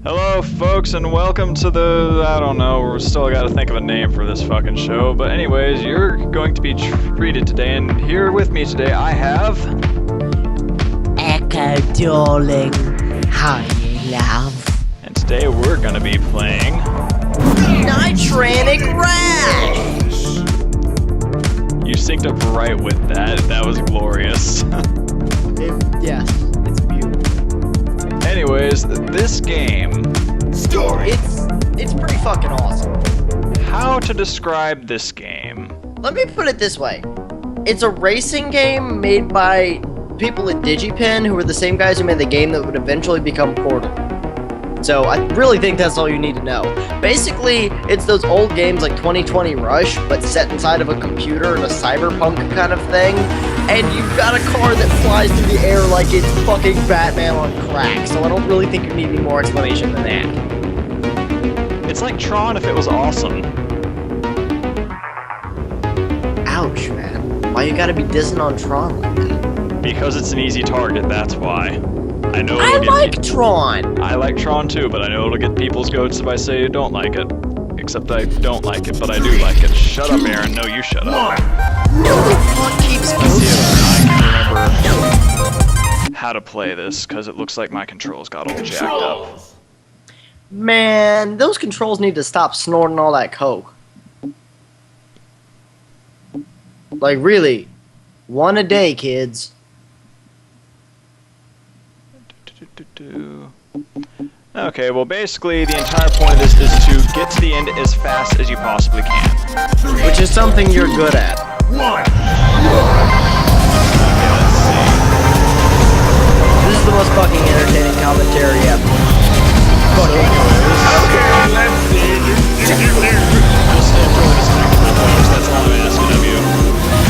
Hello, folks, and welcome to the, I don't know, we're still gotta think of a name for this fucking show, but anyways, you're going to be treated today, and here with me today I have... Echo, darling. Hi, love. And today we're gonna be playing... Nitranic Rash! You synced up right with that. That was glorious. Yes, it's beautiful. Anyways, this game... Story! It's pretty fucking awesome. How to describe this game? Let me put it this way. It's a racing game made by people at DigiPen who were the same guys who made the game that would eventually become Portal. So I really think that's all you need to know. Basically, it's those old games like 2020 Rush, but set inside of a computer and a cyberpunk kind of thing. And you've got a car that flies through the air like it's fucking Batman on crack. So I don't really think you need any more explanation than that. It's like Tron if it was awesome. Ouch, man. Why you gotta be dissing on Tron like that? Because it's an easy target, that's why. I know I like Tron! I like Tron too, but I know it'll get people's goats if I say you don't like it. Except I don't like it, but I do like it. Shut up, Aaron. No, you shut up. Who the fuck keeps Let's see if I can remember how to play this, because it looks like my controls got all jacked up. Man, those controls need to stop snorting all that coke. Like, really. One a day, kids. Okay, well basically the entire point of this is to get to the end as fast as you possibly can. Which is something you're good at. Okay, let's see. This is the most fucking entertaining commentary ever. Okay, let's see. Just fully disconnect my voice, that's all I'm asking of you.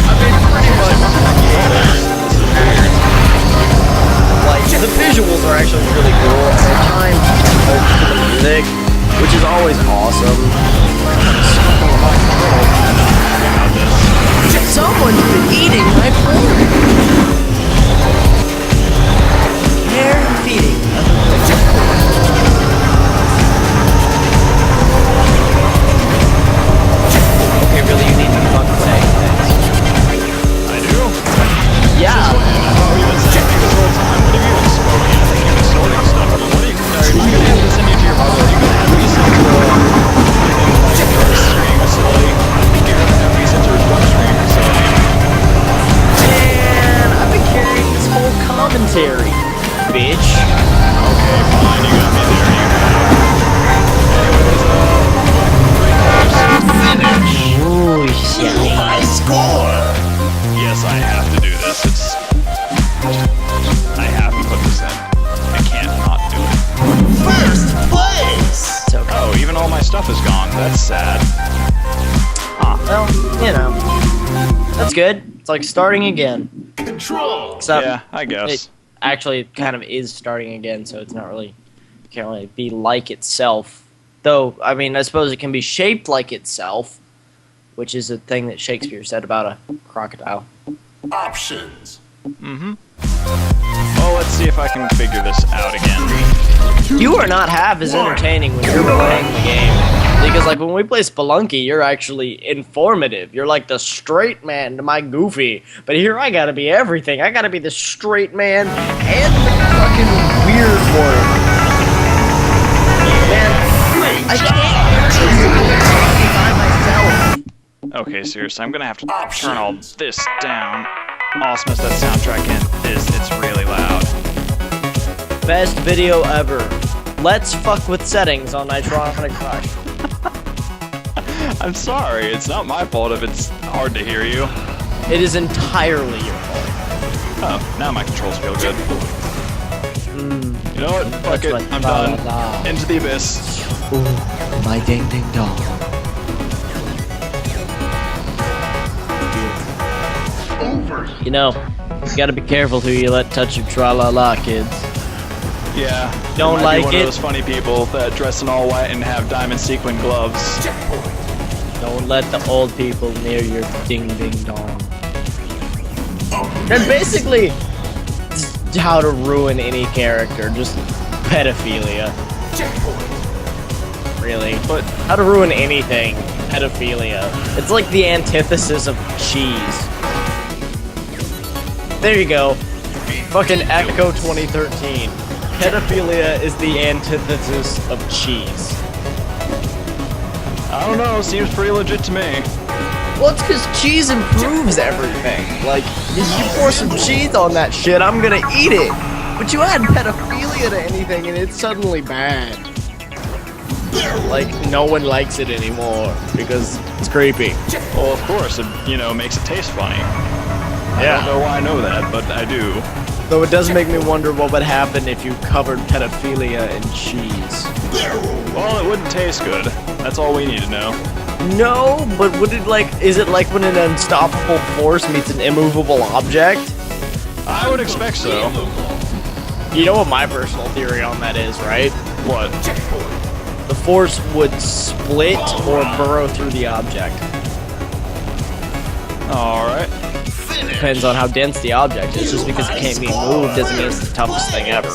I mean, pretty much. Like, the visuals are actually really cool, and at times the music, which is always awesome. Someone's been eating my food! They're feeding other Okay, really, you need to fuck play things. I do? Yeah. We've been saying this whole time. What have you been smoking? I think you've been sorting stuff. What are you gonna have to send you to your mother? Are you gonna have me sent to a stream facility? I think you're gonna have me sent to a drug stream facility. Man, I've been carrying this whole commentary, bitch. Okay, fine. You got me there. You got it. Anyways, Ooh, shit. High score! yes, I have to do this. I have to put this in. I can't not do it. First place! It's okay. Oh, even all my stuff is gone. That's sad. Well, you know. That's good. It's like starting again. Control! Except Yeah, I guess. it actually kind of is starting again, so it's not really, can't really be like itself. Though, I mean, I suppose it can be shaped like itself, which is a thing that Shakespeare said about a crocodile. Options. Mm-hmm. Well, let's see if I can figure this out again. You are not half as entertaining when you're playing the game. Because, like, when we play Spelunky, you're actually informative. You're like the straight man to my Goofy. But here I gotta be everything. I gotta be the straight man and the fucking weird one. Man, I can't by myself. Okay, seriously, I'm gonna have to turn all this down. Awesome as that soundtrack is, it's really loud. Best video ever. Let's fuck with settings on Nitronic Rash. I'm sorry, it's not my fault if it's hard to hear you. It is entirely your fault. Oh, now my controls feel good. You know what? Fuck it, That's I'm right. done. La, la. Into the abyss. Ooh, my ding ding dong. You know, you gotta be careful who you let touch your tra-la-la, kids. Yeah. Don't you might like be one it? of those funny people that dress in all white and have diamond sequin gloves. Don't let the old people near your ding ding dong. And basically, just how to ruin any character, just pedophilia. Really. But how to ruin anything? Pedophilia. It's like the antithesis of cheese. There you go. Fucking Echo 2013. Pedophilia is the antithesis of cheese. I don't know, seems pretty legit to me. Well, it's because cheese improves everything. Like, if you pour some cheese on that shit, I'm gonna eat it. But you add pedophilia to anything and it's suddenly bad. Like, no one likes it anymore because it's creepy. Well, of course, it, makes it taste funny. I don't know why I know that, but I do. Though it does make me wonder what would happen if you covered pedophilia in cheese. Well, it wouldn't taste good. That's all we need to know. No, but would it is it like when an unstoppable force meets an immovable object? I would expect so. You know what my personal theory on that is, right? What? The force would split or burrow through the object. Alright. Depends on how dense the object is. Just because it can't be moved doesn't mean it's the toughest thing ever.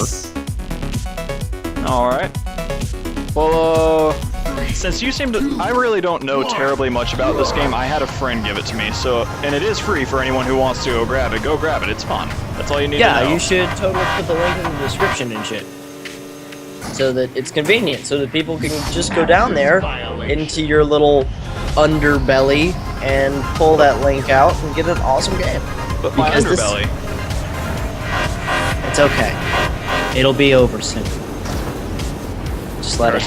Alright. Well, since you seem to... I really don't know terribly much about this game. I had a friend give it to me, and it is free for anyone who wants to go grab it. Go grab it, it's fun. That's all you need to know. Yeah, you should totally put the link in the description and shit. So that it's convenient, so that people can just go down there into your little underbelly and pull that link out and get an awesome game. But my underbelly. It's okay. It'll be over soon. Just let it.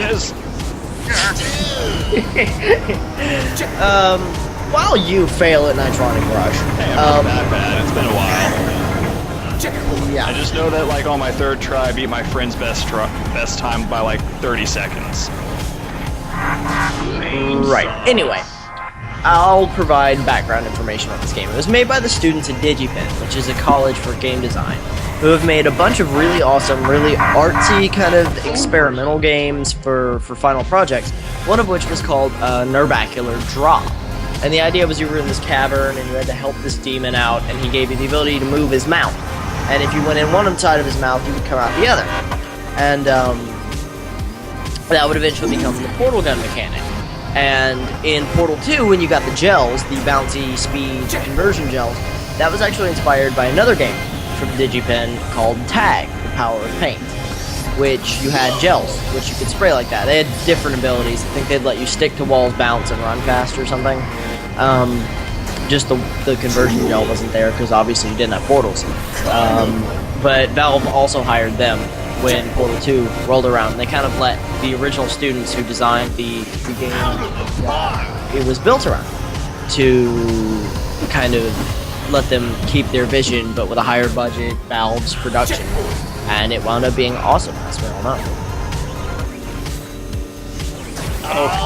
While you fail at Nitronic Rush, hey, I'm not that bad. It's been a while. Yeah. I just know that on my third try, I beat my friend's best time by 30 seconds. Right. Anyway, I'll provide background information on this game. It was made by the students at DigiPen, which is a college for game design, who have made a bunch of really awesome, really artsy kind of experimental games for final projects, one of which was called Nervacular Drop. And the idea was you were in this cavern and you had to help this demon out, and he gave you the ability to move his mouth. And if you went in one side of his mouth, you would come out the other. And that would eventually become the portal gun mechanic. And in Portal 2, when you got the gels, the bouncy speed conversion gels, that was actually inspired by another game from DigiPen called Tag, The Power of Paint, which you had gels, which you could spray like that. They had different abilities. I think they'd let you stick to walls, bounce, and run fast or something. Just the conversion gel wasn't there because obviously you didn't have portals. But Valve also hired them when Portal 2 rolled around. They kind of let the original students who designed the game it was built around to kind of let them keep their vision, but with a higher budget Valve's production. And it wound up being awesome, as we all know.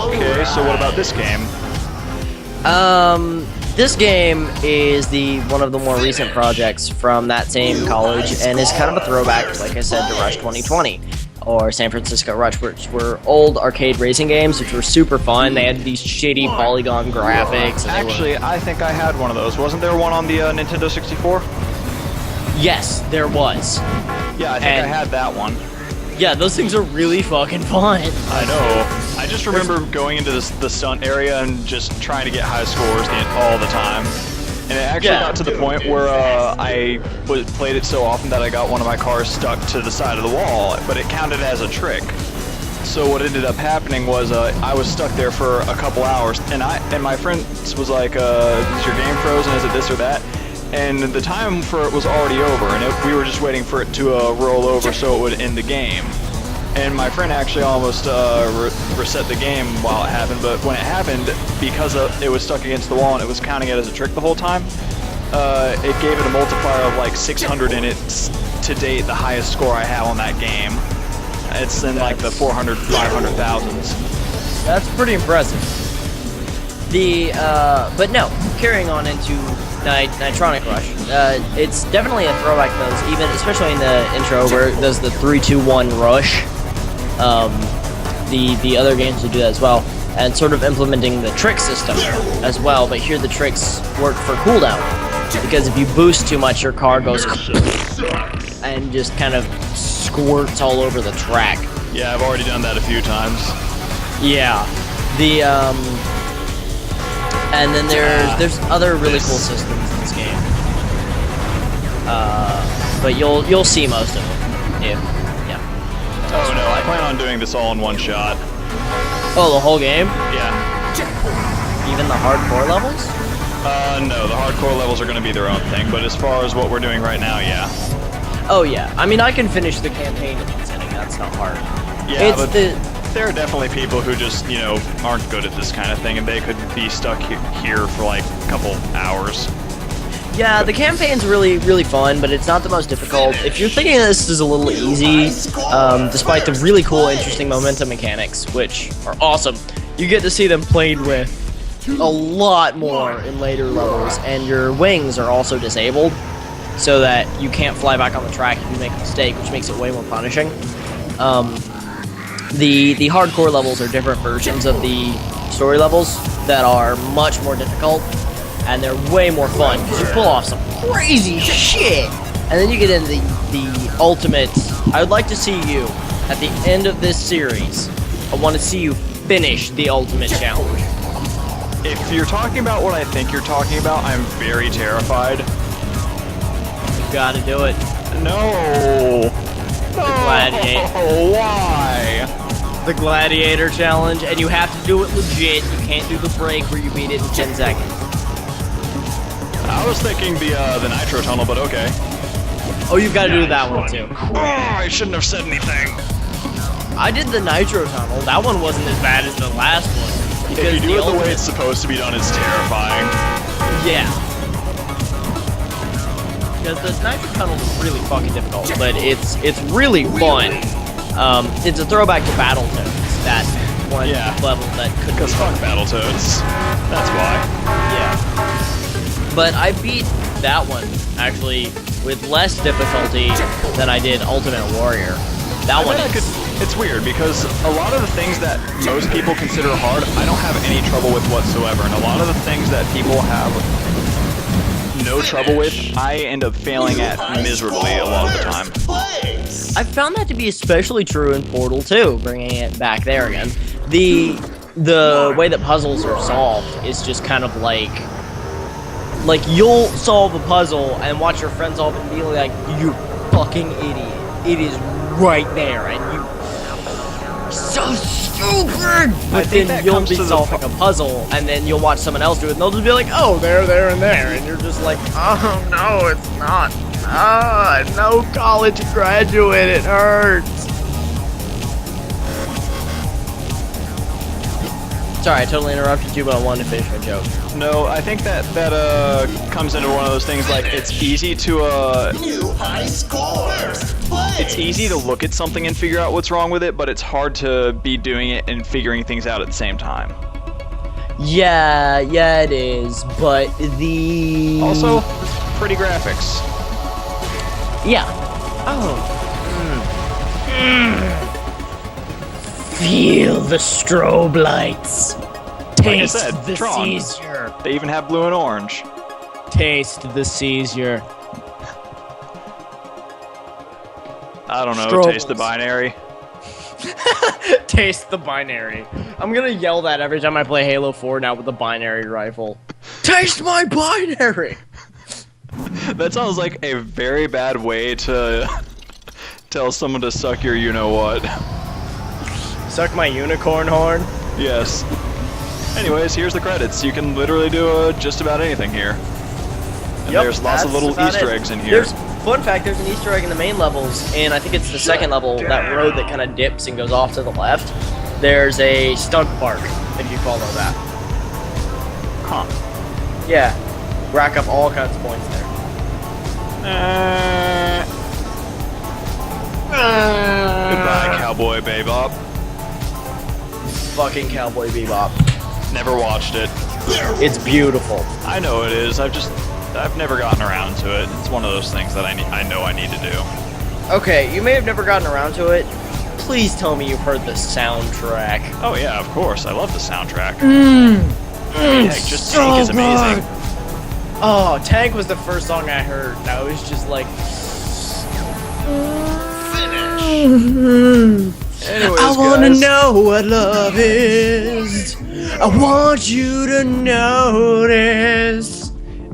Okay, so what about this game? This game is one of the more recent projects from that same college, and is kind of a throwback, like I said, to Rush 2020, or San Francisco Rush, which were old arcade racing games, which were super fun. They had these shitty polygon graphics. And actually, I think I had one of those. Wasn't there one on the Nintendo 64? Yes, there was. Yeah, I think I had that one. Yeah, those things are really fucking fun. I know. I just remember going into the stunt area and just trying to get high scores all the time. And it actually got to the point where I played it so often that I got one of my cars stuck to the side of the wall, but it counted as a trick. So what ended up happening was I was stuck there for a couple hours, and my friend was like, is your game frozen? Is it this or that? And the time for it was already over, and we were just waiting for it to roll over so it would end the game. And my friend actually almost reset the game while it happened, but when it happened, because it was stuck against the wall and it was counting it as a trick the whole time, it gave it a multiplier of 600, and it's to date the highest score I have on that game. It's in the 400, 500,000s. That's pretty impressive. But no, carrying on into Nitronic Rush. It's definitely a throwback to those, especially in the intro where it does the 3, 2, 1 rush. The other games would do that as well, and sort of implementing the trick system as well. But here the tricks work for cooldown, because if you boost too much, your car goes and just kind of squirts all over the track. Yeah, I've already done that a few times. Yeah. The and then there's other really cool systems in this game. But you'll see most of them. Yeah. Oh no, I plan on doing this all in one shot. Oh, the whole game? Yeah. Even the hardcore levels? No, the hardcore levels are going to be their own thing, but as far as what we're doing right now, yeah. Oh yeah. I mean, I can finish the campaign in one sitting. That's not hard. Yeah, It's but the there are definitely people who just, you know, aren't good at this kind of thing, and they could be stuck here for like a couple hours. Yeah, the campaign's really fun, but it's not the most difficult. If you're thinking this is a little easy, despite the really cool, interesting momentum mechanics, which are awesome, you get to see them played with a lot more in later levels, and your wings are also disabled, so that you can't fly back on the track if you make a mistake, which makes it way more punishing. The hardcore levels are different versions of the story levels that are much more difficult, and they're way more fun because you pull off some crazy shit. And then you get into the ultimate. I would like to see you at the end of this series. I want to see you finish the ultimate challenge. If you're talking about what I think you're talking about, I'm very terrified. You gotta do it. No. Gladiator. Why? The Gladiator challenge, and you have to do it legit. You can't do the break where you beat it in 10 seconds. I was thinking the Nitro Tunnel, but okay. Oh, you've got to do that one too. Oh, I shouldn't have said anything. I did the Nitro Tunnel. That one wasn't as bad as the last one. If you do it the way it's supposed to be done, it's terrifying. Yeah. Because the Nitro Tunnel is really fucking difficult, but it's really fun. It's a throwback to Battletoads, that one level that could Because fuck Battletoads. That's why. Yeah. But I beat that one, actually, with less difficulty than I did Ultimate Warrior. That one it's weird, because a lot of the things that most people consider hard, I don't have any trouble with whatsoever. And a lot of the things that people have no trouble with, I end up failing at miserably a lot of the time. I found that to be especially true in Portal 2, bringing it back there again. The way that puzzles are solved is just kind of like you'll solve a puzzle and watch your friend solve it and be like, you fucking idiot. It is right there, and you so stupid! But then you'll be solving a puzzle, and then you'll watch someone else do it, and they'll just be like, oh, there, and there, and you're just like, oh, no, it's not. No college graduate, it hurts. Sorry, I totally interrupted you, but I wanted to finish my joke. No, I think that comes into one of those things like it's easy to New high scores. Play. it's easy to look at something and figure out what's wrong with it, but it's hard to be doing it and figuring things out at the same time. Yeah, it is, but Also, pretty graphics. Yeah. Oh. Feel the strobe lights. Like I Taste said, the Tron. seizure. They even have blue and orange. Taste the seizure. I don't know, Strobles. taste the binary. Taste the binary. I'm gonna yell that every time I play Halo 4 now with the binary rifle. Taste my binary! That sounds like a very bad way to tell someone to suck your you-know-what. Suck my unicorn horn? Yes. Anyways, here's the credits. You can literally do just about anything here. And Yep, there's lots of that's little about Easter it. eggs in here. Fun fact, there's an Easter egg in the main levels, and I think it's the second level, that road that kind of dips and goes off to the left. There's a stunt park, if you follow that. Huh. Yeah. Rack up all kinds of points there. Goodbye, Cowboy Bebop. Fucking Cowboy Bebop. Never watched it. It's beautiful. I know it is. I've never gotten around to it. It's one of those things that I know I need to do. Okay, you may have never gotten around to it. Please tell me you've heard the soundtrack. Oh yeah, of course. I love the soundtrack. Heck, just Tank is amazing. Oh, Tank was the first song I heard, and I was just like... Finish. Anyways, I wanna know what love is. I want you to notice.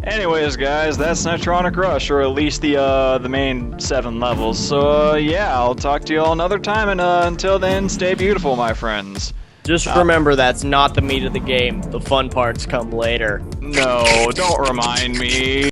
Anyways, guys, that's Nitronic Rush, or at least the main 7 levels. So, yeah, I'll talk to you all another time, and until then, stay beautiful, my friends. Just remember, that's not the meat of the game. The fun parts come later. No, don't remind me.